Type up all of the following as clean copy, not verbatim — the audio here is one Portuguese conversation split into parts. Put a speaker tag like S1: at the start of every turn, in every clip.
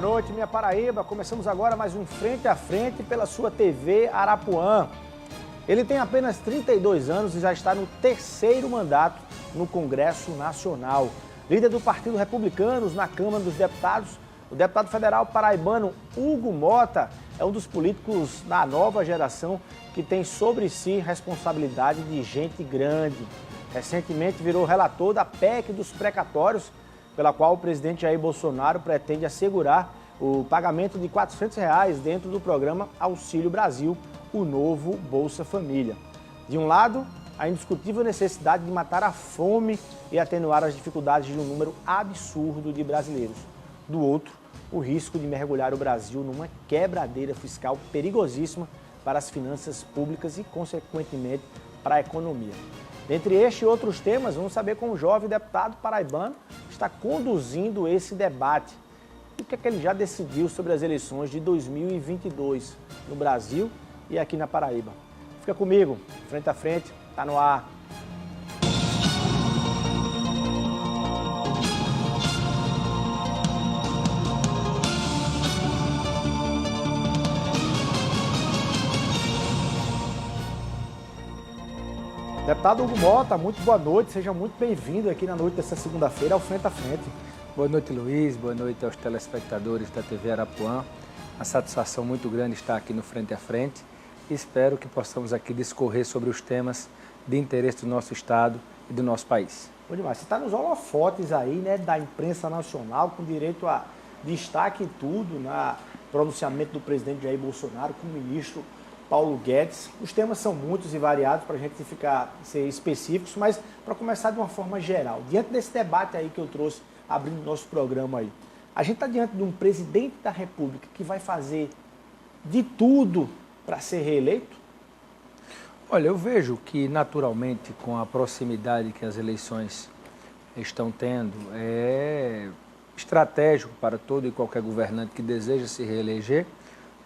S1: noite, minha Paraíba. Começamos agora mais um Frente a Frente pela sua TV Arapuã. Ele tem apenas 32 anos e já está no terceiro mandato no Congresso Nacional. Líder do Partido Republicanos na Câmara dos Deputados, o deputado federal paraibano Hugo Mota é um dos políticos da nova geração que tem sobre si responsabilidade de gente grande. Recentemente virou relator da PEC dos precatórios, pela qual o presidente Jair Bolsonaro pretende assegurar o pagamento de R$ 400 dentro do programa Auxílio Brasil, o novo Bolsa Família. De um lado, a indiscutível necessidade de matar a fome e atenuar as dificuldades de um número absurdo de brasileiros. Do outro, o risco de mergulhar o Brasil numa quebradeira fiscal perigosíssima para as finanças públicas e, consequentemente, para a economia. Dentre este e outros temas, vamos saber como o jovem deputado paraibano está conduzindo esse debate e o que é que ele já decidiu sobre as eleições de 2022 no Brasil e aqui na Paraíba. Fica comigo, Frente a Frente, está no ar. Deputado Hugo Mota, muito boa noite, seja muito bem-vindo aqui na noite dessa segunda-feira ao Frente a Frente.
S2: Boa noite, Luiz, boa noite aos telespectadores da TV Arapuã. Uma satisfação muito grande estar aqui no Frente a Frente e espero que possamos aqui discorrer sobre os temas de interesse do nosso estado e do nosso país.
S1: Bom demais, você está nos holofotes aí, né, da imprensa nacional, com direito a destaque em tudo, no pronunciamento do presidente Jair Bolsonaro, com o ministro Paulo Guedes. Os temas são muitos e variados para a gente ser específicos, mas para começar de uma forma geral, diante desse debate aí que eu trouxe, abrindo nosso programa aí, a gente está diante de um presidente da República que vai fazer de tudo para ser reeleito?
S2: Olha, eu vejo que naturalmente com a proximidade que as eleições estão tendo, é estratégico para todo e qualquer governante que deseja se reeleger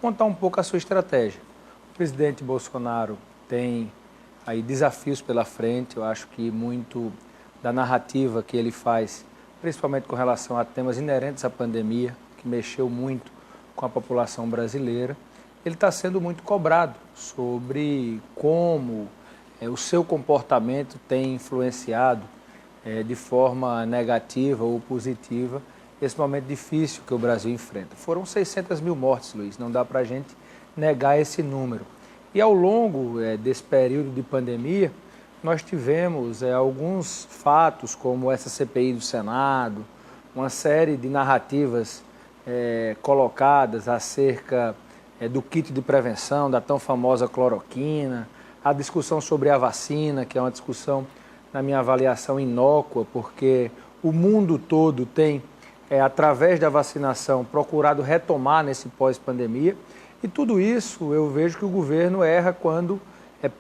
S2: montar um pouco a sua estratégia. O presidente Bolsonaro tem aí desafios pela frente, eu acho que muito da narrativa que ele faz, principalmente com relação a temas inerentes à pandemia, que mexeu muito com a população brasileira, ele está sendo muito cobrado sobre como o seu comportamento tem influenciado de forma negativa ou positiva esse momento difícil que o Brasil enfrenta. Foram 600 mil mortes, Luiz, não dá para a gente negar esse número. E ao longo desse período de pandemia, nós tivemos alguns fatos, como essa CPI do Senado, uma série de narrativas colocadas acerca do kit de prevenção, da tão famosa cloroquina, a discussão sobre a vacina, que é uma discussão, na minha avaliação, inócua, porque o mundo todo tem, através da vacinação, procurado retomar nesse pós-pandemia. E tudo isso eu vejo que o governo erra quando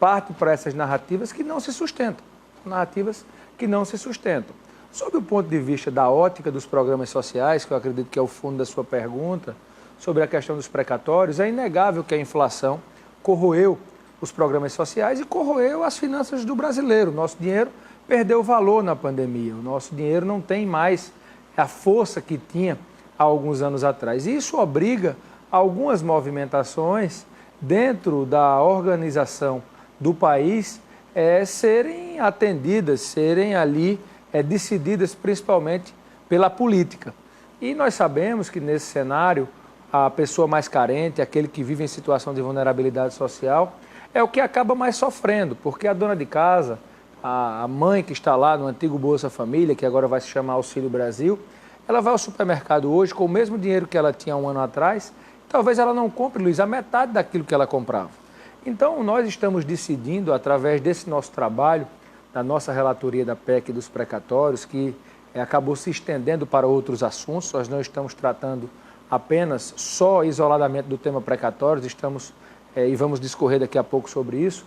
S2: parte para essas narrativas que não se sustentam. Narrativas que não se sustentam. Sob o ponto de vista da ótica dos programas sociais, que eu acredito que é o fundo da sua pergunta, sobre a questão dos precatórios, é inegável que a inflação corroeu os programas sociais e corroeu as finanças do brasileiro. O nosso dinheiro perdeu valor na pandemia. O nosso dinheiro não tem mais a força que tinha há alguns anos atrás. E isso obriga algumas movimentações dentro da organização do país serem atendidas, serem ali decididas principalmente pela política. E nós sabemos que nesse cenário a pessoa mais carente, aquele que vive em situação de vulnerabilidade social, é o que acaba mais sofrendo, porque a dona de casa, a mãe que está lá no antigo Bolsa Família, que agora vai se chamar Auxílio Brasil, ela vai ao supermercado hoje com o mesmo dinheiro que ela tinha um ano atrás. Talvez ela não compre, Luiz, a metade daquilo que ela comprava. Então, nós estamos decidindo, através desse nosso trabalho, da nossa relatoria da PEC dos precatórios, que acabou se estendendo para outros assuntos, nós não estamos tratando apenas só isoladamente do tema precatórios, estamos, e vamos discorrer daqui a pouco sobre isso,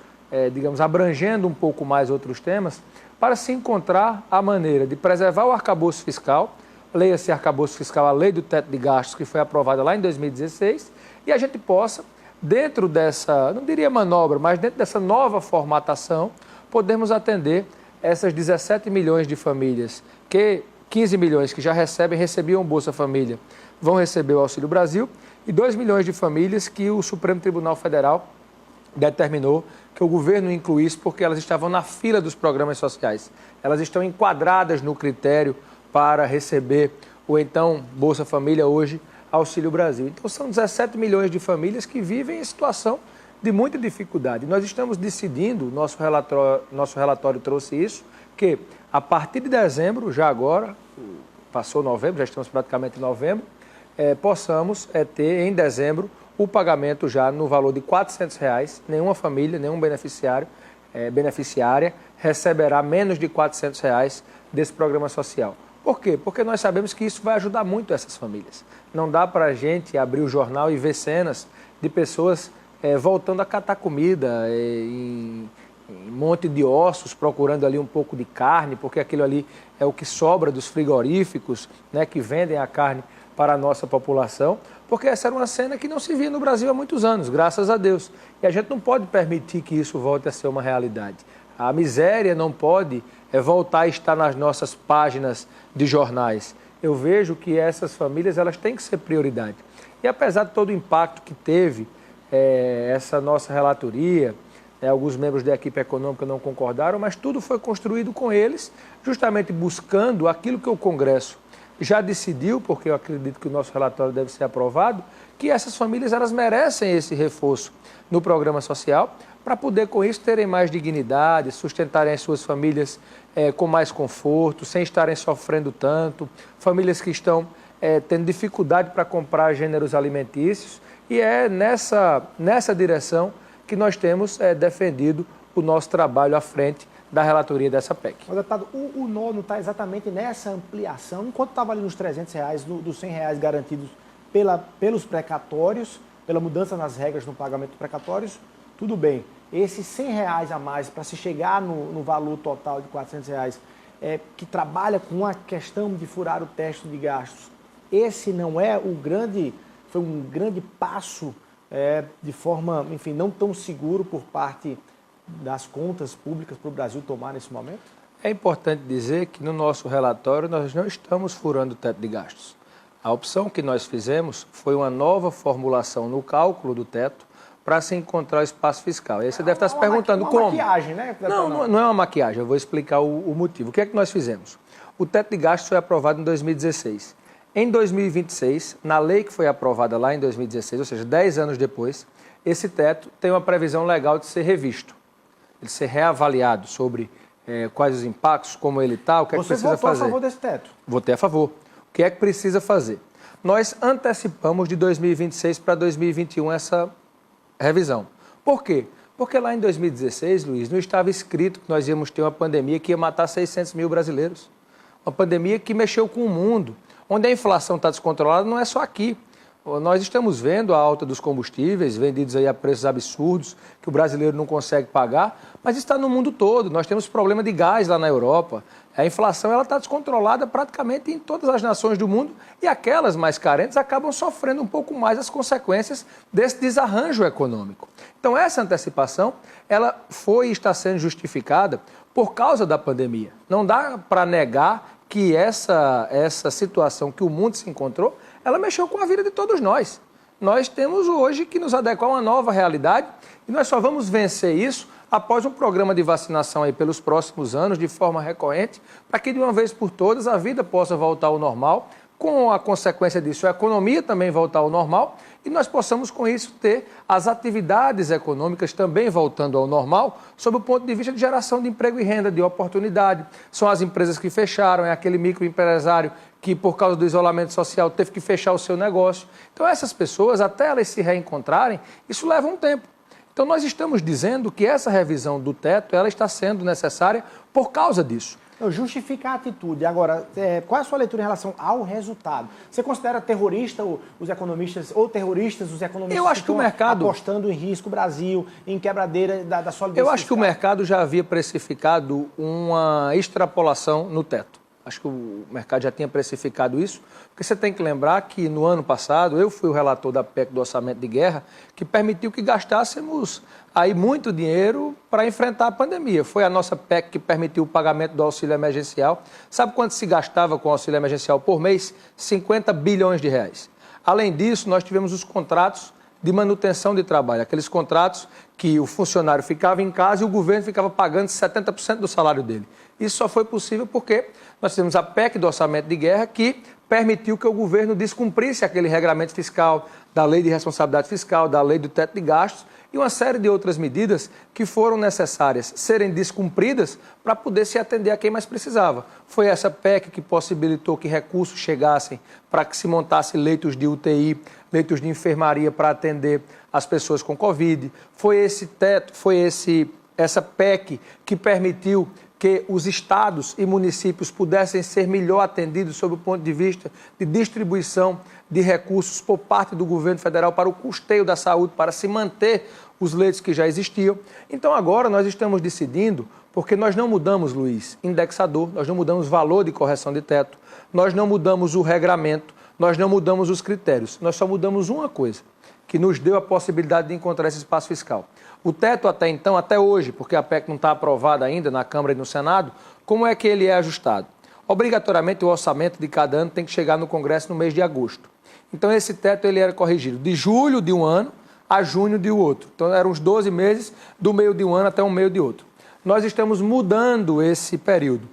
S2: digamos, abrangendo um pouco mais outros temas, para se encontrar a maneira de preservar o arcabouço fiscal, leia-se arcabouço fiscal, a lei do teto de gastos, que foi aprovada lá em 2016, e a gente possa, dentro dessa, não diria manobra, mas dentro dessa nova formatação, podemos atender essas 17 milhões de famílias, que 15 milhões que já recebiam Bolsa Família vão receber o Auxílio Brasil e 2 milhões de famílias que o Supremo Tribunal Federal determinou que o governo incluísse porque elas estavam na fila dos programas sociais. Elas estão enquadradas no critério para receber o então Bolsa Família, hoje Auxílio Brasil. Então são 17 milhões de famílias que vivem em situação de muita dificuldade. Nós estamos decidindo, nosso relatório trouxe isso, que a partir de dezembro, já agora, passou novembro, já estamos praticamente em novembro, possamos ter em dezembro o pagamento já no valor de R$ 400, nenhuma família, nenhum beneficiária receberá menos de R$ 400 desse programa social. Por quê? Porque nós sabemos que isso vai ajudar muito essas famílias. Não dá para a gente abrir o jornal e ver cenas de pessoas voltando a catar comida em monte de ossos, procurando ali um pouco de carne, porque aquilo ali é o que sobra dos frigoríficos, né, que vendem a carne para a nossa população, porque essa era uma cena que não se via no Brasil há muitos anos, graças a Deus. E a gente não pode permitir que isso volte a ser uma realidade. A miséria não pode voltar a estar nas nossas páginas de jornais. Eu vejo que essas famílias elas têm que ser prioridade. E apesar de todo o impacto que teve essa nossa relatoria, alguns membros da equipe econômica não concordaram, mas tudo foi construído com eles, justamente buscando aquilo que o Congresso já decidiu, porque eu acredito que o nosso relatório deve ser aprovado, que essas famílias elas merecem esse reforço no programa social, para poder com isso terem mais dignidade, sustentarem as suas famílias com mais conforto, sem estarem sofrendo tanto, famílias que estão tendo dificuldade para comprar gêneros alimentícios, e é nessa direção que nós temos defendido o nosso trabalho à frente da relatoria dessa PEC.
S1: Mas, deputado, o nó não está exatamente nessa ampliação, enquanto estava ali nos R$300, dos R$100 garantidos pelos precatórios, pela mudança nas regras no pagamento dos precatórios, tudo bem. Esses R$100 a mais para se chegar no valor total de R$400, que trabalha com a questão de furar o teto de gastos, esse não é foi um grande passo de forma, enfim, não tão seguro por parte das contas públicas para o Brasil tomar nesse momento?
S2: É importante dizer que no nosso relatório nós não estamos furando o teto de gastos. A opção que nós fizemos foi uma nova formulação no cálculo do teto para se encontrar o espaço fiscal. E aí você deve estar se perguntando como.
S1: Uma maquiagem, né?
S2: Não é uma maquiagem, eu vou explicar o motivo. O que é que nós fizemos? O teto de gastos foi aprovado em 2016. Em 2026, na lei que foi aprovada lá em 2016, ou seja, 10 anos depois, esse teto tem uma previsão legal de ser revisto, de ser reavaliado sobre quais os impactos, como ele está, o que é que precisa fazer.
S1: Você votou a favor desse teto?
S2: Votei a favor. O que é que precisa fazer? Nós antecipamos de 2026 para 2021 essa revisão. Por quê? Porque lá em 2016, Luiz, não estava escrito que nós íamos ter uma pandemia que ia matar 600 mil brasileiros. Uma pandemia que mexeu com o mundo. Onde a inflação está descontrolada não é só aqui. Nós estamos vendo a alta dos combustíveis, vendidos aí a preços absurdos, que o brasileiro não consegue pagar, mas está no mundo todo. Nós temos problema de gás lá na Europa. A inflação está descontrolada praticamente em todas as nações do mundo e aquelas mais carentes acabam sofrendo um pouco mais as consequências desse desarranjo econômico. Então, essa antecipação, ela foi e está sendo justificada por causa da pandemia. Não dá para negar que essa situação que o mundo se encontrou, ela mexeu com a vida de todos nós. Nós temos hoje que nos adequar a uma nova realidade e nós só vamos vencer isso após um programa de vacinação aí pelos próximos anos, de forma recorrente, para que de uma vez por todas a vida possa voltar ao normal, com a consequência disso a economia também voltar ao normal e nós possamos com isso ter as atividades econômicas também voltando ao normal, sob o ponto de vista de geração de emprego e renda, de oportunidade. São as empresas que fecharam, é aquele microempresário que por causa do isolamento social teve que fechar o seu negócio. Então essas pessoas, até elas se reencontrarem, isso leva um tempo. Então nós estamos dizendo que essa revisão do teto, ela está sendo necessária por causa disso.
S1: Justifica a atitude. Agora, qual é a sua leitura em relação ao resultado? Você considera terrorista os economistas, ou terroristas os economistas
S2: eu acho que o mercado
S1: apostando em risco o Brasil, em quebradeira da solidez
S2: Eu acho
S1: fiscal?
S2: que o mercado já havia precificado uma extrapolação no teto. Acho que o mercado já tinha precificado isso, porque você tem que lembrar que no ano passado eu fui o relator da PEC do Orçamento de Guerra, que permitiu que gastássemos aí muito dinheiro para enfrentar a pandemia. Foi a nossa PEC que permitiu o pagamento do auxílio emergencial. Sabe quanto se gastava com o auxílio emergencial por mês? 50 bilhões de reais. Além disso, nós tivemos os contratos de manutenção de trabalho, aqueles contratos que o funcionário ficava em casa e o governo ficava pagando 70% do salário dele. Isso só foi possível porque nós tivemos a PEC do orçamento de guerra que permitiu que o governo descumprisse aquele regramento fiscal, da lei de responsabilidade fiscal, da lei do teto de gastos e uma série de outras medidas que foram necessárias serem descumpridas para poder se atender a quem mais precisava. Foi essa PEC que possibilitou que recursos chegassem para que se montasse leitos de UTI, leitos de enfermaria para atender as pessoas com Covid. Foi esse teto, essa PEC que permitiu que os estados e municípios pudessem ser melhor atendidos sob o ponto de vista de distribuição de recursos por parte do governo federal para o custeio da saúde, para se manter os leitos que já existiam. Então agora nós estamos decidindo, porque nós não mudamos, Luiz, indexador, nós não mudamos valor de correção de teto, nós não mudamos o regramento, nós não mudamos os critérios, nós só mudamos uma coisa, que nos deu a possibilidade de encontrar esse espaço fiscal. O teto até então, até hoje, porque a PEC não está aprovada ainda na Câmara e no Senado, como é que ele é ajustado? Obrigatoriamente o orçamento de cada ano tem que chegar no Congresso no mês de agosto. Então esse teto ele era corrigido de julho de um ano a junho de outro. Então eram os 12 meses do meio de um ano até o meio de outro. Nós estamos mudando esse período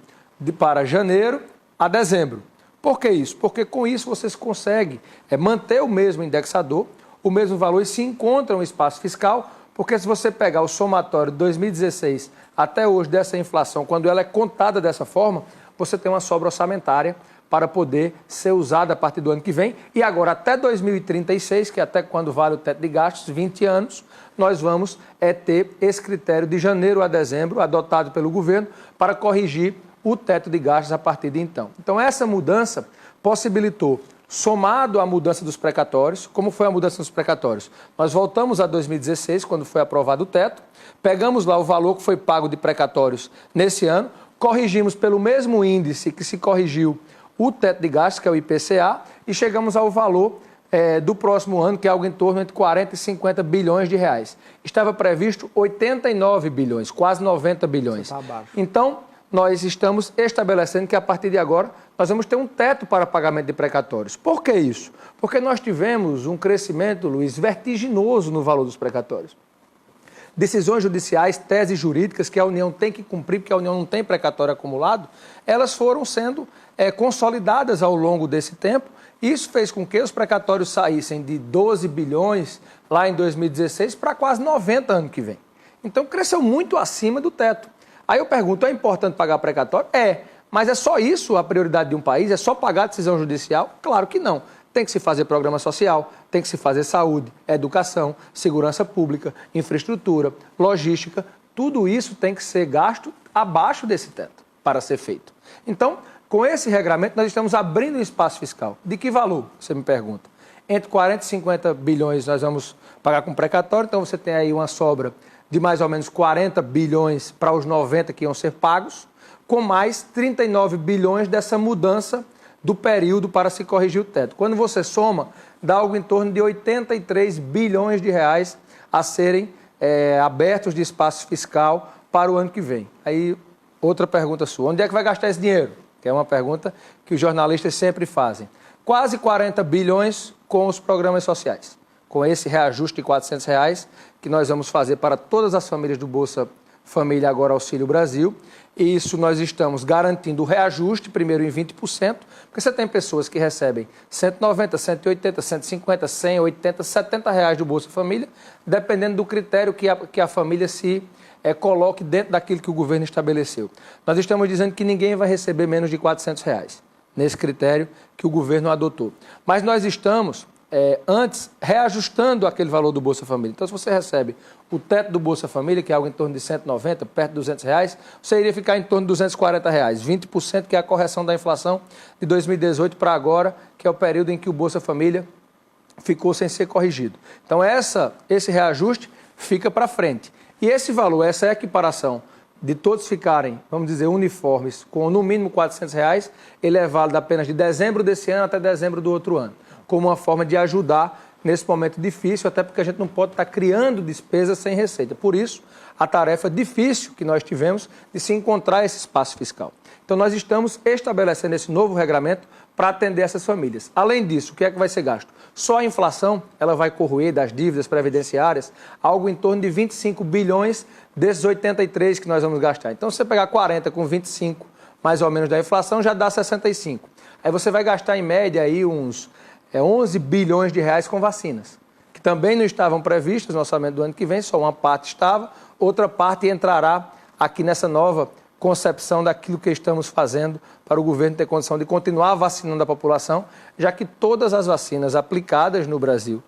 S2: para janeiro a dezembro. Por que isso? Porque com isso vocês conseguem manter o mesmo indexador, o mesmo valor e se encontra um espaço fiscal, porque se você pegar o somatório de 2016 até hoje dessa inflação, quando ela é contada dessa forma, você tem uma sobra orçamentária para poder ser usada a partir do ano que vem. E agora até 2036, que é até quando vale o teto de gastos, 20 anos, nós vamos ter esse critério de janeiro a dezembro, adotado pelo governo, para corrigir o teto de gastos a partir de então. Então essa mudança possibilitou, somado à mudança dos precatórios, como foi a mudança dos precatórios? Nós voltamos a 2016, quando foi aprovado o teto, pegamos lá o valor que foi pago de precatórios nesse ano, corrigimos pelo mesmo índice que se corrigiu o teto de gastos, que é o IPCA, e chegamos ao valor do próximo ano, que é algo em torno entre 40 e 50 bilhões de reais. Estava previsto 89 bilhões, quase 90 bilhões. Então, nós estamos estabelecendo que a partir de agora nós vamos ter um teto para pagamento de precatórios. Por que isso? Porque nós tivemos um crescimento, Luiz, vertiginoso no valor dos precatórios. Decisões judiciais, teses jurídicas que a União tem que cumprir, porque a União não tem precatório acumulado, elas foram sendo consolidadas ao longo desse tempo. Isso fez com que os precatórios saíssem de 12 bilhões lá em 2016 para quase 90 ano que vem. Então cresceu muito acima do teto. Aí eu pergunto, é importante pagar precatório? É, mas é só isso a prioridade de um país? É só pagar a decisão judicial? Claro que não. Tem que se fazer programa social, tem que se fazer saúde, educação, segurança pública, infraestrutura, logística. Tudo isso tem que ser gasto abaixo desse teto para ser feito. Então, com esse regramento, nós estamos abrindo um espaço fiscal. De que valor, você me pergunta? Entre 40 e 50 bilhões nós vamos pagar com precatório, então você tem aí uma sobra de mais ou menos 40 bilhões para os 90 que iam ser pagos, com mais 39 bilhões dessa mudança do período para se corrigir o teto. Quando você soma, dá algo em torno de 83 bilhões de reais a serem abertos de espaço fiscal para o ano que vem. Aí, outra pergunta sua, onde é que vai gastar esse dinheiro? Que é uma pergunta que os jornalistas sempre fazem. Quase 40 bilhões com os programas sociais. Com esse reajuste de R$400 que nós vamos fazer para todas as famílias do Bolsa Família agora Auxílio Brasil. E isso nós estamos garantindo o reajuste, primeiro em 20%, porque você tem pessoas que recebem 190, 180, 150, 100, 80, 70 reais do Bolsa Família, dependendo do critério que a família se coloque dentro daquilo que o governo estabeleceu. Nós estamos dizendo que ninguém vai receber menos de R$400, nesse critério que o governo adotou. Mas nós estamos antes reajustando aquele valor do Bolsa Família. Então, se você recebe o teto do Bolsa Família, que é algo em torno de 190, perto de R$200, você iria ficar em torno de R$240, 20%, que é a correção da inflação de 2018 para agora, que é o período em que o Bolsa Família ficou sem ser corrigido. Então, esse reajuste fica para frente. E esse valor, essa equiparação de todos ficarem, vamos dizer, uniformes, com no mínimo R$400, ele é válido apenas de dezembro desse ano até dezembro do outro ano, como uma forma de ajudar nesse momento difícil, até porque a gente não pode estar criando despesas sem receita. Por isso, a tarefa difícil que nós tivemos de se encontrar esse espaço fiscal. Então, nós estamos estabelecendo esse novo regramento para atender essas famílias. Além disso, o que é que vai ser gasto? Só a inflação, ela vai corroer das dívidas previdenciárias algo em torno de 25 bilhões desses 83 que nós vamos gastar. Então, se você pegar 40 com 25, mais ou menos da inflação, já dá 65. Aí você vai gastar em média aí uns 11 bilhões de reais com vacinas, que também não estavam previstas no orçamento do ano que vem, só uma parte estava, outra parte entrará aqui nessa nova concepção daquilo que estamos fazendo para o governo ter condição de continuar vacinando a população, já que todas as vacinas aplicadas no Brasil,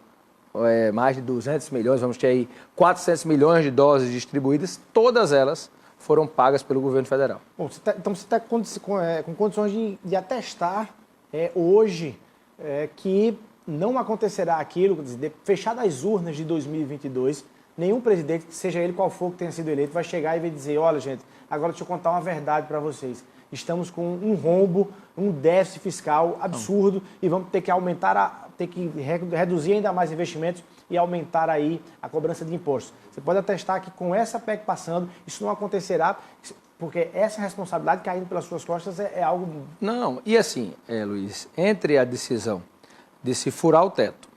S2: mais de 200 milhões, vamos ter aí 400 milhões de doses distribuídas, todas elas foram pagas pelo governo federal.
S1: Bom, então você está com condições de atestar hoje que não acontecerá aquilo, fechado as urnas de 2022, nenhum presidente, seja ele qual for que tenha sido eleito, vai chegar e vai dizer, olha gente, agora deixa eu contar uma verdade para vocês. Estamos com um rombo, um déficit fiscal absurdo e vamos ter que reduzir ainda mais investimentos e aumentar aí a cobrança de impostos. Você pode atestar que com essa PEC passando, isso não acontecerá, porque essa responsabilidade caindo pelas suas costas é algo...
S2: Não, e assim, Luiz, entre a decisão de se furar o teto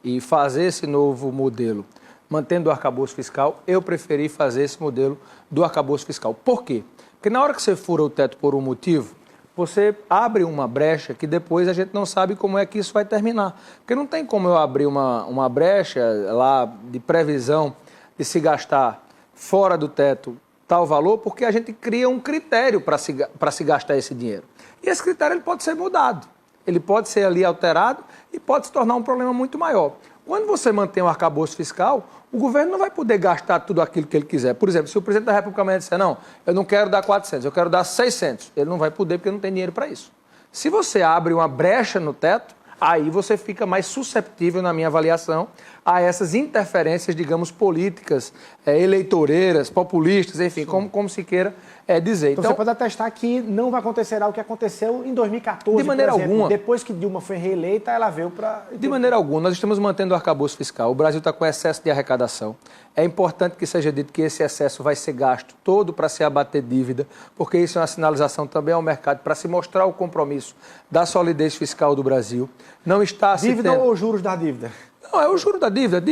S2: e fazer esse novo modelo, mantendo o arcabouço fiscal, eu preferi fazer esse modelo do arcabouço fiscal. Por quê? Porque na hora que você fura o teto por um motivo, você abre uma brecha que depois a gente não sabe como é que isso vai terminar. Porque não tem como eu abrir uma brecha lá de previsão de se gastar fora do teto tal valor, porque a gente cria um critério para se gastar esse dinheiro. E esse critério ele pode ser mudado, ele pode ser ali alterado e pode se tornar um problema muito maior. Quando você mantém o arcabouço fiscal, o governo não vai poder gastar tudo aquilo que ele quiser. Por exemplo, se o presidente da República amanhã disser, não, eu não quero dar 400, eu quero dar 600, ele não vai poder porque não tem dinheiro para isso. Se você abre uma brecha no teto, aí você fica mais susceptível, na minha avaliação, a essas interferências, digamos, políticas, eleitoreiras, populistas, enfim, como se queira dizer.
S1: Então, você pode atestar que não vai acontecer o que aconteceu em 2014,
S2: de maneira
S1: por exemplo.
S2: Alguma.
S1: Depois que Dilma foi reeleita, ela veio para...
S2: De maneira alguma, nós estamos mantendo o arcabouço fiscal. O Brasil está com excesso de arrecadação. É importante que seja dito que esse excesso vai ser gasto todo para se abater dívida, porque isso é uma sinalização também ao mercado para se mostrar o compromisso da solidez fiscal do Brasil. Não está
S1: dívida ou juros da dívida?
S2: Não, é o juro da dívida,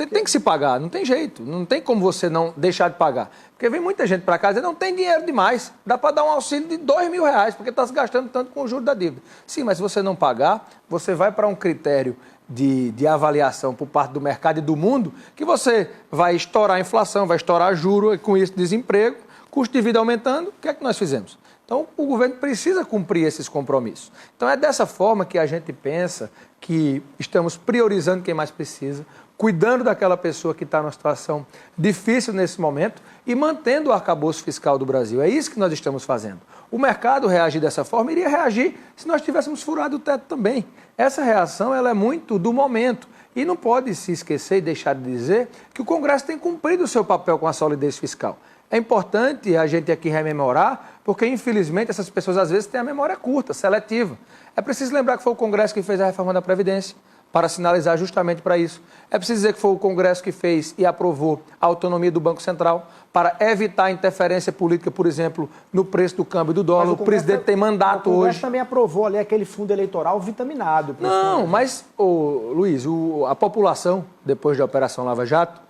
S2: tem que se pagar, não tem jeito, não tem como você não deixar de pagar. Porque vem muita gente para casa e não tem dinheiro demais, dá para dar um auxílio de R$2.000, porque está se gastando tanto com o juro da dívida. Sim, mas se você não pagar, você vai para um critério de avaliação por parte do mercado e do mundo, que você vai estourar a inflação, vai estourar juro, e com isso desemprego, custo de vida aumentando, o que é que nós fizemos? Então, o governo precisa cumprir esses compromissos. Então, é dessa forma que a gente pensa que estamos priorizando quem mais precisa, cuidando daquela pessoa que está numa situação difícil nesse momento e mantendo o arcabouço fiscal do Brasil. É isso que nós estamos fazendo. O mercado reagir dessa forma iria reagir se nós tivéssemos furado o teto também. Essa reação ela é muito do momento. E não pode se esquecer e deixar de dizer que o Congresso tem cumprido o seu papel com a solidez fiscal. É importante a gente aqui rememorar, porque infelizmente essas pessoas às vezes têm a memória curta, seletiva. É preciso lembrar que foi o Congresso que fez a reforma da Previdência, para sinalizar justamente para isso. É preciso dizer que foi o Congresso que fez e aprovou a autonomia do Banco Central, para evitar interferência política, por exemplo, no preço do câmbio do dólar. O presidente tem mandato hoje. O
S1: Congresso também aprovou ali aquele fundo eleitoral vitaminado.
S2: Não, mas, Luiz, a população, depois da Operação Lava Jato,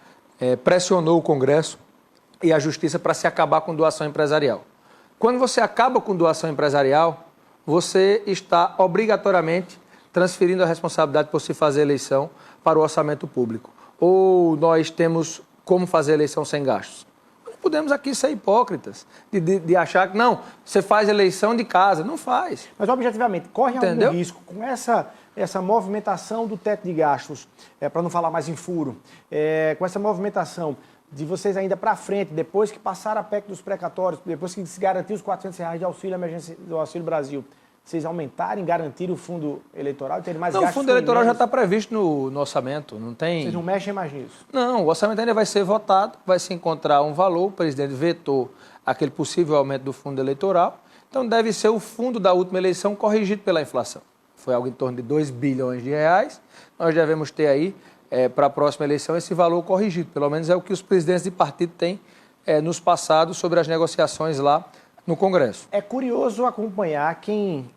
S2: pressionou o Congresso e a Justiça para se acabar com doação empresarial. Quando você acaba com doação empresarial, você está obrigatoriamente transferindo a responsabilidade por se fazer eleição para o orçamento público. Ou nós temos como fazer eleição sem gastos. Não podemos aqui ser hipócritas, de achar que não, você faz eleição de casa. Não faz.
S1: Mas objetivamente, corre algum risco com essa movimentação do teto de gastos, para não falar mais em furo, com essa movimentação de vocês ainda para frente, depois que passar a PEC dos precatórios, depois que se garantir os R$400 de auxílio emergência do Auxílio Brasil, vocês aumentarem, garantir o fundo eleitoral, terem mais gastos?
S2: Não, o fundo eleitoral já está previsto no orçamento, não tem...
S1: Vocês não mexem mais nisso?
S2: Não, o orçamento ainda vai ser votado, vai se encontrar um valor, o presidente vetou aquele possível aumento do fundo eleitoral, então deve ser o fundo da última eleição corrigido pela inflação. foi algo em torno de 2 bilhões de reais. Nós devemos ter aí, para a próxima eleição, esse valor corrigido. Pelo menos é o que os presidentes de partido têm nos passado sobre as negociações lá no Congresso.
S1: É curioso acompanhar quem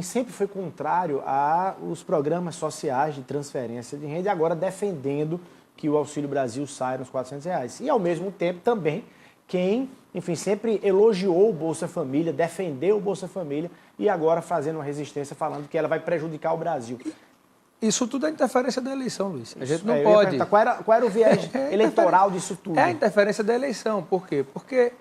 S1: sempre foi contrário aos programas sociais de transferência de renda e agora defendendo que o Auxílio Brasil saia nos R$400. E, ao mesmo tempo, também quem, enfim, sempre elogiou o Bolsa Família, defendeu o Bolsa Família e agora fazendo uma resistência falando que ela vai prejudicar o Brasil.
S2: Isso tudo é interferência da eleição, Luiz. A gente não pode...
S1: Qual era o viés eleitoral disso tudo?
S2: É a interferência da eleição. Por quê? Porque,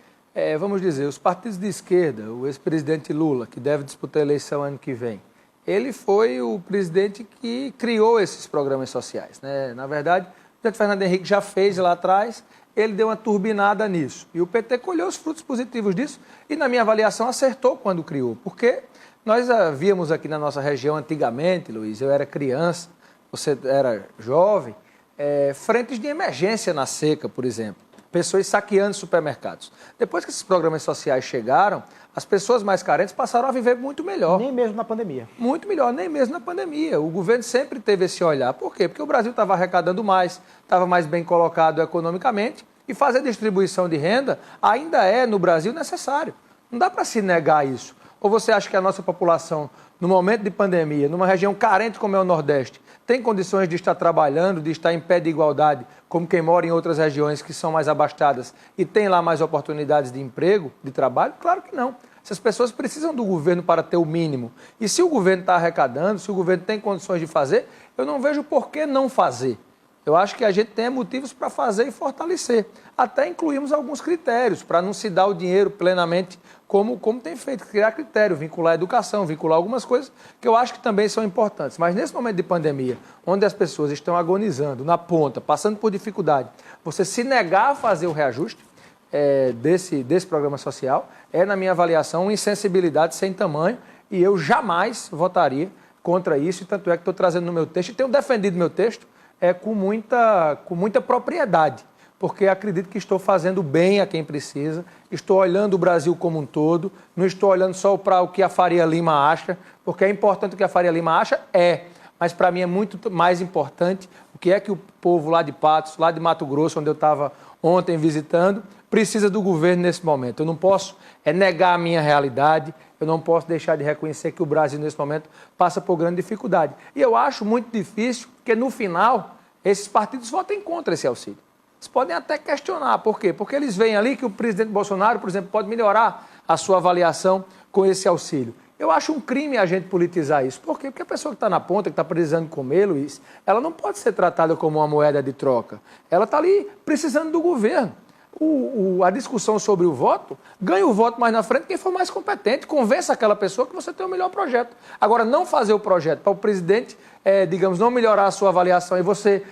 S2: vamos dizer, os partidos de esquerda, o ex-presidente Lula, que deve disputar a eleição ano que vem, ele foi o presidente que criou esses programas sociais, né? Na verdade, o presidente Fernando Henrique já fez lá atrás, ele deu uma turbinada nisso. E o PT colheu os frutos positivos disso e, na minha avaliação, acertou quando criou. Porque nós víamos aqui na nossa região antigamente, Luiz, eu era criança, você era jovem, frentes de emergência na seca, por exemplo. Pessoas saqueando supermercados. Depois que esses programas sociais chegaram, as pessoas mais carentes passaram a viver muito melhor.
S1: Nem mesmo na pandemia.
S2: Muito melhor, nem mesmo na pandemia. O governo sempre teve esse olhar. Por quê? Porque o Brasil estava arrecadando mais, estava mais bem colocado economicamente e fazer distribuição de renda ainda é, no Brasil, necessário. Não dá para se negar isso. Ou você acha que a nossa população, no momento de pandemia, numa região carente como é o Nordeste, tem condições de estar trabalhando, de estar em pé de igualdade, como quem mora em outras regiões que são mais abastadas e tem lá mais oportunidades de emprego, de trabalho? Claro que não. Essas pessoas precisam do governo para ter o mínimo. E se o governo está arrecadando, se o governo tem condições de fazer, eu não vejo por que não fazer. Eu acho que a gente tem motivos para fazer e fortalecer. Até incluímos alguns critérios para não se dar o dinheiro plenamente como tem feito, criar critério, vincular a educação, vincular algumas coisas que eu acho que também são importantes. Mas nesse momento de pandemia, onde as pessoas estão agonizando na ponta, passando por dificuldade, você se negar a fazer o reajuste desse programa social é, na minha avaliação, uma insensibilidade sem tamanho e eu jamais votaria contra isso. E tanto é que estou trazendo no meu texto e tenho defendido meu texto com muita propriedade, porque acredito que estou fazendo bem a quem precisa, estou olhando o Brasil como um todo, não estou olhando só para o que a Faria Lima acha, porque é importante o que a Faria Lima acha, mas para mim é muito mais importante o que é que o povo lá de Patos, lá de Mato Grosso, onde eu estava ontem visitando, precisa do governo nesse momento. Eu não posso negar a minha realidade, eu não posso deixar de reconhecer que o Brasil, nesse momento, passa por grande dificuldade. E eu acho muito difícil que, no final, esses partidos votem contra esse auxílio. Eles podem até questionar. Por quê? Porque eles veem ali que o presidente Bolsonaro, por exemplo, pode melhorar a sua avaliação com esse auxílio. Eu acho um crime a gente politizar isso. Por quê? Porque a pessoa que está na ponta, que está precisando comer, Luiz, ela não pode ser tratada como uma moeda de troca. Ela está ali precisando do governo. A discussão sobre o voto, ganha o voto mais na frente quem for mais competente, convença aquela pessoa que você tem o melhor projeto. Agora, não fazer o projeto para o presidente, digamos, não melhorar a sua avaliação e você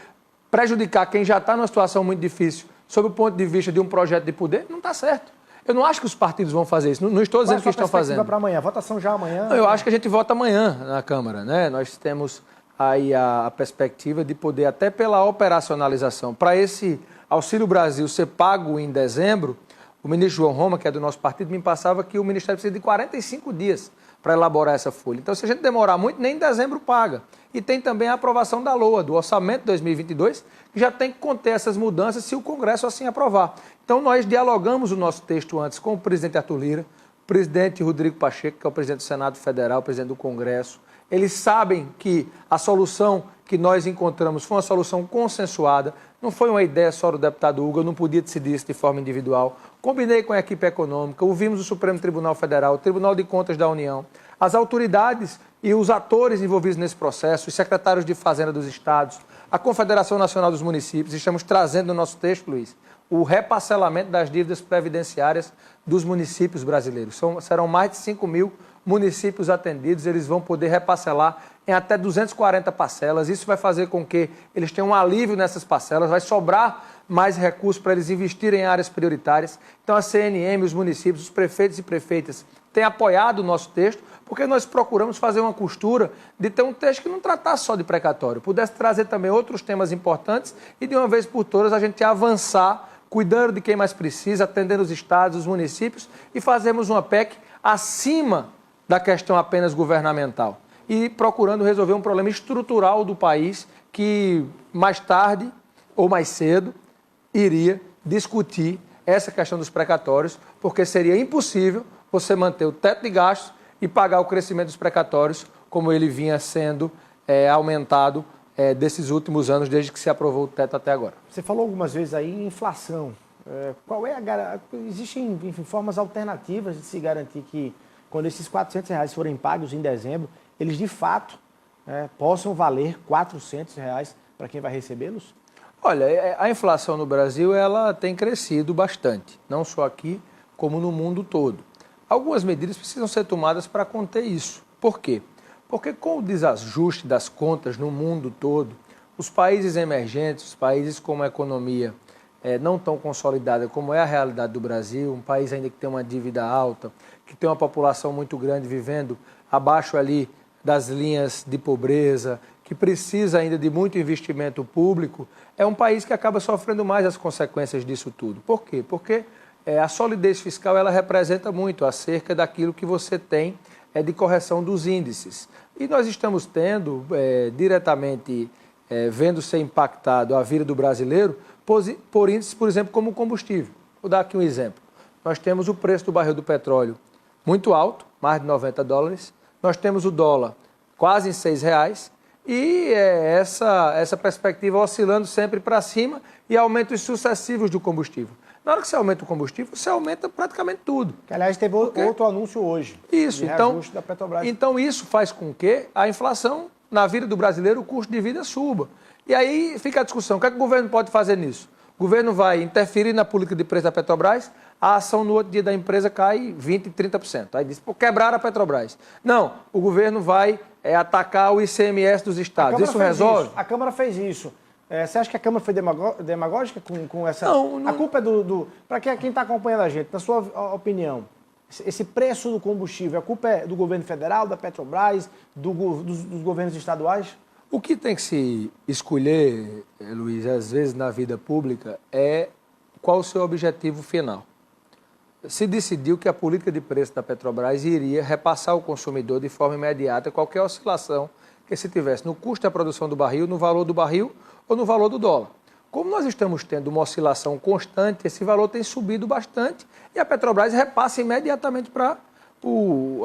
S2: prejudicar quem já está numa situação muito difícil, sob o ponto de vista de um projeto de poder, não está certo. Eu não acho que os partidos vão fazer isso, não estou dizendo que estão fazendo.
S1: Para amanhã? Votação já amanhã?
S2: Não, eu acho que a gente vota amanhã na Câmara, né? Nós temos aí a perspectiva de poder, até pela operacionalização, para esse Auxílio Brasil ser pago em dezembro, o ministro João Roma, que é do nosso partido, me passava que o Ministério precisa de 45 dias para elaborar essa folha. Então, se a gente demorar muito, nem em dezembro paga. E tem também a aprovação da LOA, do Orçamento 2022, que já tem que conter essas mudanças se o Congresso assim aprovar. Então, nós dialogamos o nosso texto antes com o presidente Arthur Lira, o presidente Rodrigo Pacheco, que é o presidente do Senado Federal, o presidente do Congresso. Eles sabem que a solução que nós encontramos foi uma solução consensuada, não foi uma ideia só do deputado Hugo, eu não podia decidir isso de forma individual. Combinei com a equipe econômica, ouvimos o Supremo Tribunal Federal, o Tribunal de Contas da União, as autoridades e os atores envolvidos nesse processo, os secretários de Fazenda dos estados, a Confederação Nacional dos Municípios. Estamos trazendo no nosso texto, Luiz, o reparcelamento das dívidas previdenciárias dos municípios brasileiros. Serão mais de 5 mil municípios atendidos, eles vão poder reparcelar em até 240 parcelas. Isso vai fazer com que eles tenham um alívio nessas parcelas, vai sobrar mais recursos para eles investirem em áreas prioritárias. Então a CNM, os municípios, os prefeitos e prefeitas têm apoiado o nosso texto, porque nós procuramos fazer uma costura de ter um texto que não tratasse só de precatório, pudesse trazer também outros temas importantes e de uma vez por todas a gente avançar, cuidando de quem mais precisa, atendendo os estados, os municípios e fazermos uma PEC acima da questão apenas governamental. e procurando resolver um problema estrutural do país que mais tarde ou mais cedo iria discutir essa questão dos precatórios, porque seria impossível você manter o teto de gastos e pagar o crescimento dos precatórios como ele vinha sendo aumentado desses últimos anos, desde que se aprovou o teto até agora.
S1: Você falou algumas vezes aí em inflação. Qual é Existem, enfim, formas alternativas de se garantir que, quando esses R$400 forem pagos em dezembro, eles de fato possam valer R$400 para quem vai recebê-los?
S2: Olha, a inflação no Brasil ela tem crescido bastante, não só aqui, como no mundo todo. Algumas medidas precisam ser tomadas para conter isso. Por quê? Porque com o desajuste das contas no mundo todo, os países emergentes, os países com uma economia não tão consolidada como é a realidade do Brasil, um país ainda que tem uma dívida alta, que tem uma população muito grande vivendo abaixo ali das linhas de pobreza, que precisa ainda de muito investimento público, é um país que acaba sofrendo mais as consequências disso tudo. Por quê? Porque a solidez fiscal ela representa muito acerca daquilo que você tem de correção dos índices. E nós estamos tendo, diretamente, vendo ser impactado a vida do brasileiro por índices, por exemplo, como o combustível. Vou dar aqui um exemplo. Nós temos o preço do barril do petróleo muito alto, mais de $90. Nós temos o dólar quase em R$6 e essa perspectiva oscilando sempre para cima e aumentos sucessivos do combustível. Na hora que você aumenta o combustível, você aumenta praticamente tudo.
S1: Que, aliás, teve outro anúncio hoje.
S2: Isso,
S1: de reajuste da Petrobras.
S2: Então isso faz com que a inflação, na vida do brasileiro, o custo de vida suba. E aí fica a discussão, o que é que o governo pode fazer nisso? O governo vai interferir na política de preço da Petrobras, a ação no outro dia da empresa cai 20%, 30%. Aí diz, quebraram a Petrobras. Não, o governo vai atacar o ICMS dos estados. Isso resolve?
S1: A Câmara fez isso. Você acha que a Câmara foi demagógica com essa...
S2: Não.
S1: A culpa é para quem está acompanhando a gente, na sua opinião, esse preço do combustível, a culpa é do governo federal, da Petrobras, dos governos estaduais?
S2: O que tem que se escolher, Luiz, às vezes na vida pública, é qual o seu objetivo final. Se decidiu que a política de preço da Petrobras iria repassar ao consumidor de forma imediata qualquer oscilação que se tivesse no custo da produção do barril, no valor do barril ou no valor do dólar. Como nós estamos tendo uma oscilação constante, esse valor tem subido bastante e a Petrobras repassa imediatamente para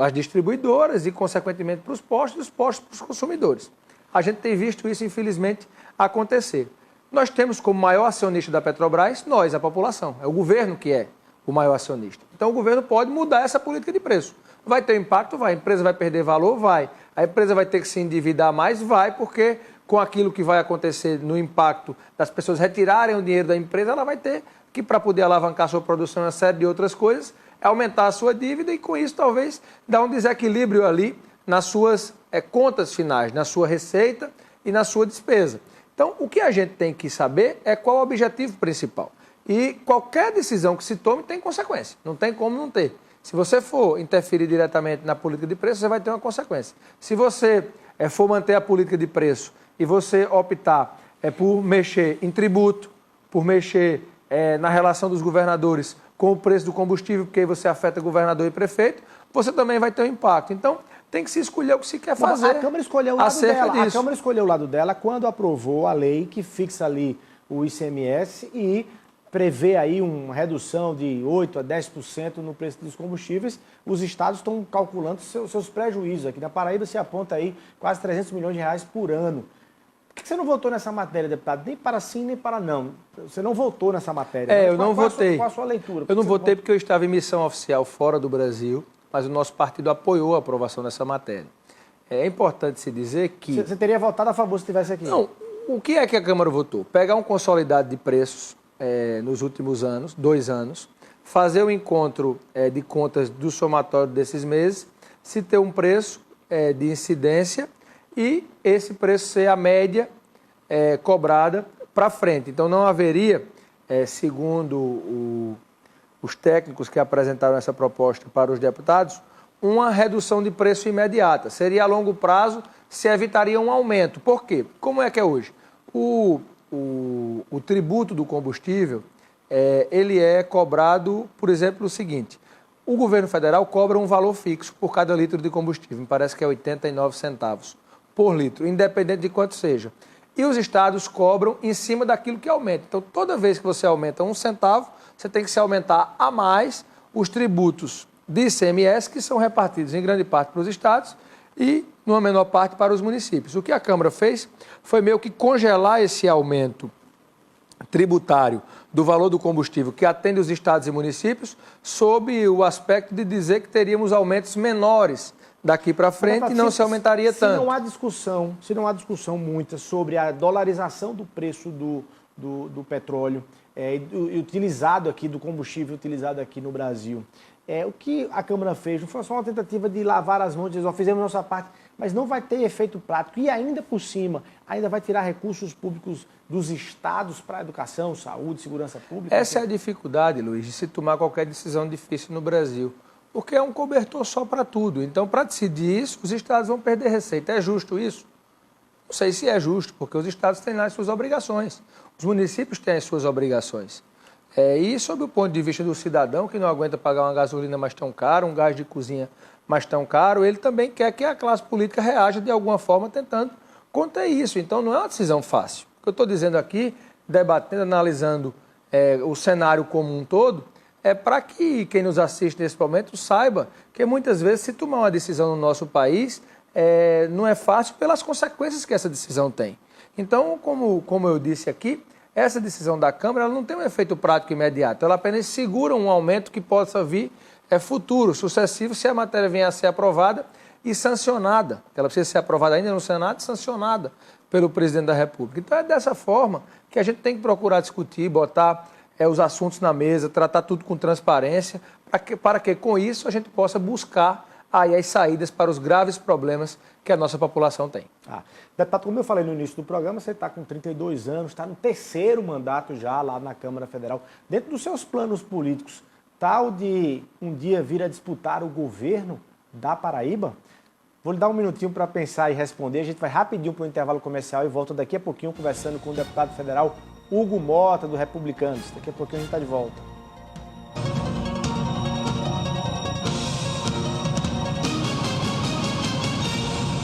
S2: as distribuidoras e, consequentemente, para os postos e os postos para os consumidores. A gente tem visto isso, infelizmente, acontecer. Nós temos como maior acionista da Petrobras, nós, a população. É o governo que é o maior acionista. Então, o governo pode mudar essa política de preço. Vai ter impacto? Vai. A empresa vai perder valor? Vai. A empresa vai ter que se endividar mais? Vai, porque com aquilo que vai acontecer no impacto das pessoas retirarem o dinheiro da empresa, ela vai ter que, para poder alavancar sua produção e uma série de outras coisas, aumentar a sua dívida e, com isso, talvez, dar um desequilíbrio ali nas suas contas finais, na sua receita e na sua despesa. Então, o que a gente tem que saber é qual o objetivo principal. E qualquer decisão que se tome tem consequência, não tem como não ter. Se você for interferir diretamente na política de preço, você vai ter uma consequência. Se você for manter a política de preço e você optar por mexer em tributo, por mexer na relação dos governadores com o preço do combustível, porque aí você afeta governador e prefeito, você também vai ter um impacto. Então, tem que se escolher o que se quer fazer.
S1: A Câmara escolheu o lado dela. A Câmara escolheu o lado dela quando aprovou a lei que fixa ali o ICMS e prevê aí uma redução de 8% a 10% no preço dos combustíveis. Os estados estão calculando seus prejuízos. Aqui na Paraíba se aponta aí quase R$300 milhões por ano. Por que você não votou nessa matéria, deputado? Nem para sim, nem para não. Você não votou nessa matéria.
S2: Eu não votei.
S1: Qual a sua leitura?
S2: Eu não votei porque eu estava em missão oficial fora do Brasil, mas o nosso partido apoiou a aprovação dessa matéria. É importante se dizer que...
S1: Você teria votado a favor se estivesse aqui?
S2: Não. O que é que a Câmara votou? Pegar um consolidado de preços nos últimos anos, 2 anos, fazer o encontro de contas do somatório desses meses, se ter um preço de incidência e esse preço ser a média cobrada para frente. Então, não haveria, segundo os técnicos que apresentaram essa proposta para os deputados, uma redução de preço imediata. Seria a longo prazo, se evitaria um aumento. Por quê? Como é que é hoje? O tributo do combustível, ele é cobrado, por exemplo, o seguinte: O governo federal cobra um valor fixo por cada litro de combustível, me parece que é 89 centavos por litro, independente de quanto seja. E os estados cobram em cima daquilo que aumenta. Então, toda vez que você aumenta 1 centavo, você tem que se aumentar a mais os tributos de ICMS, que são repartidos em grande parte para os estados e, numa menor parte, para os municípios. O que a Câmara fez foi meio que congelar esse aumento tributário do valor do combustível que atende os estados e municípios, sob o aspecto de dizer que teríamos aumentos menores daqui para frente e não se aumentaria tanto.
S1: Se não há discussão muita sobre a dolarização do preço do petróleo utilizado aqui, do combustível utilizado aqui no Brasil, o que a Câmara fez não foi só uma tentativa de lavar as mãos, dizer, nós fizemos nossa parte, mas não vai ter efeito prático e ainda por cima, ainda vai tirar recursos públicos dos estados para educação, saúde, segurança pública.
S2: Essa é a dificuldade, Luiz, de se tomar qualquer decisão difícil no Brasil, porque é um cobertor só para tudo. Então, para decidir isso, os estados vão perder receita. É justo isso? Não sei se é justo, porque os estados têm lá as suas obrigações, os municípios têm as suas obrigações. E sob o ponto de vista do cidadão, que não aguenta pagar uma gasolina mais tão cara, um gás de cozinha mais tão caro, ele também quer que a classe política reaja de alguma forma tentando conter isso. Então não é uma decisão fácil. O que eu estou dizendo aqui, debatendo, analisando o cenário como um todo, é para que quem nos assiste nesse momento saiba que muitas vezes se tomar uma decisão no nosso país, não é fácil pelas consequências que essa decisão tem. Então, como eu disse aqui, essa decisão da Câmara ela não tem um efeito prático imediato, ela apenas segura um aumento que possa vir futuro, sucessivo, se a matéria vier a ser aprovada e sancionada. Ela precisa ser aprovada ainda no Senado e sancionada pelo presidente da República. Então é dessa forma que a gente tem que procurar discutir, botar os assuntos na mesa, tratar tudo com transparência, para que com isso a gente possa buscar aí as saídas para os graves problemas que a nossa população tem.
S1: Deputado, como eu falei no início do programa, você está com 32 anos, está no 3º mandato já lá na Câmara Federal. Dentro dos seus planos políticos, tal de um dia vir a disputar o governo da Paraíba? Vou lhe dar um minutinho para pensar e responder. A gente vai rapidinho para o intervalo comercial e volta daqui a pouquinho conversando com o deputado federal Hugo Mota, do Republicanos. Daqui a pouquinho a gente está de volta.